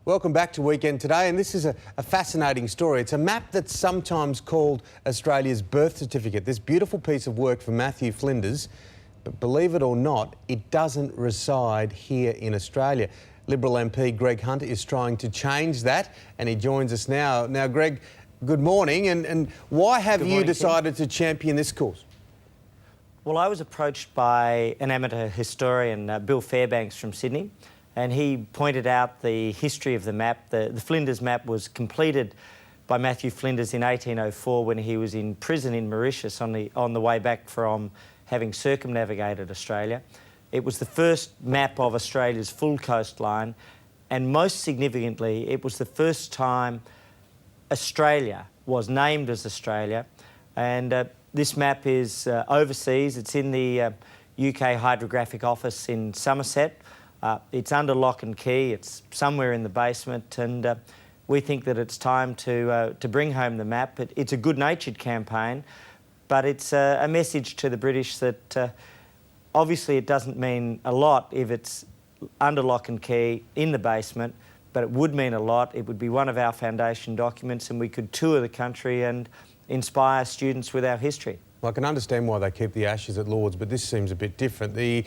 Welcome back to Weekend Today, and this is a fascinating story. It's a map that's sometimes called Australia's birth certificate. This beautiful piece of work from Matthew Flinders, but believe it or not, it doesn't reside here in Australia. Liberal MP Greg Hunter is trying to change that, and he joins us now. Now, Greg, good morning, and why have you decided to champion this cause? Well, I was approached by an amateur historian, Bill Fairbanks from Sydney, and he pointed out the history of the map. The Flinders map was completed by Matthew Flinders in 1804 when he was in prison in Mauritius on the way back from having circumnavigated Australia. It was the first map of Australia's full coastline, and most significantly, it was the first time Australia was named as Australia. And this map is overseas. It's in the UK Hydrographic Office in Somerset. It's under lock and key. It's somewhere in the basement, and we think that it's time to bring home the map. It's a good-natured campaign, but it's a message to the British that obviously it doesn't mean a lot if it's under lock and key in the basement, but it would mean a lot. It would be one of our foundation documents, and we could tour the country and inspire students with our history. Well, I can understand why they keep the ashes at Lord's, but this seems a bit different. The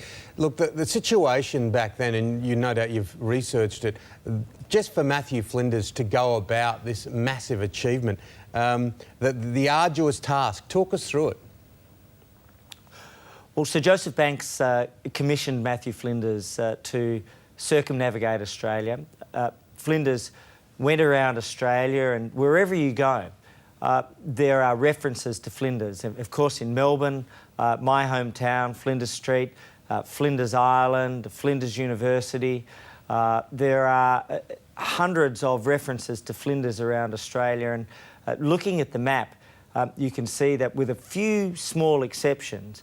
situation back then, and you no doubt you've researched it, just for Matthew Flinders to go about this massive achievement, the arduous task, talk us through it. Well, Sir Joseph Banks commissioned Matthew Flinders to circumnavigate Australia. Flinders went around Australia, and wherever you go, there are references to Flinders. Of course, in Melbourne, my hometown, Flinders Street, Flinders Island, Flinders University. There are hundreds of references to Flinders around Australia, and looking at the map, you can see that with a few small exceptions,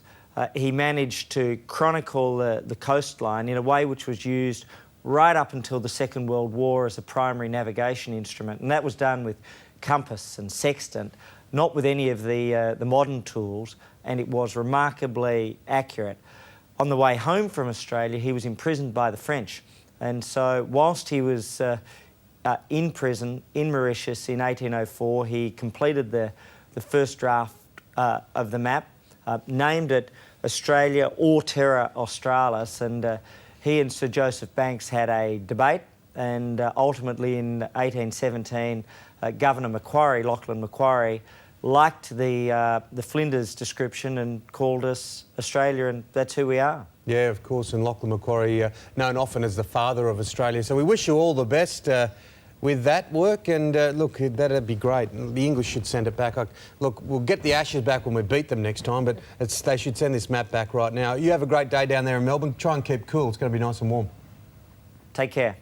he managed to chronicle the coastline in a way which was used right up until the Second World War as a primary navigation instrument, and that was done with compass and sextant, not with any of the modern tools, and it was remarkably accurate. On the way home from Australia, he was imprisoned by the French, and so whilst he was in prison in Mauritius in 1804, he completed the first draft of the map, named it Australia or Terra Australis, and he and Sir Joseph Banks had a debate, and ultimately in 1817, Governor Macquarie, Lachlan Macquarie, liked the Flinders description and called us Australia, and that's who we are. Yeah, of course, and Lachlan Macquarie, known often as the father of Australia. So we wish you all the best with that work, and look, that'd be great. The English should send it back. Look, we'll get the ashes back when we beat them next time, but they should send this map back right now. You have a great day down there in Melbourne. Try and keep cool. It's going to be nice and warm. Take care.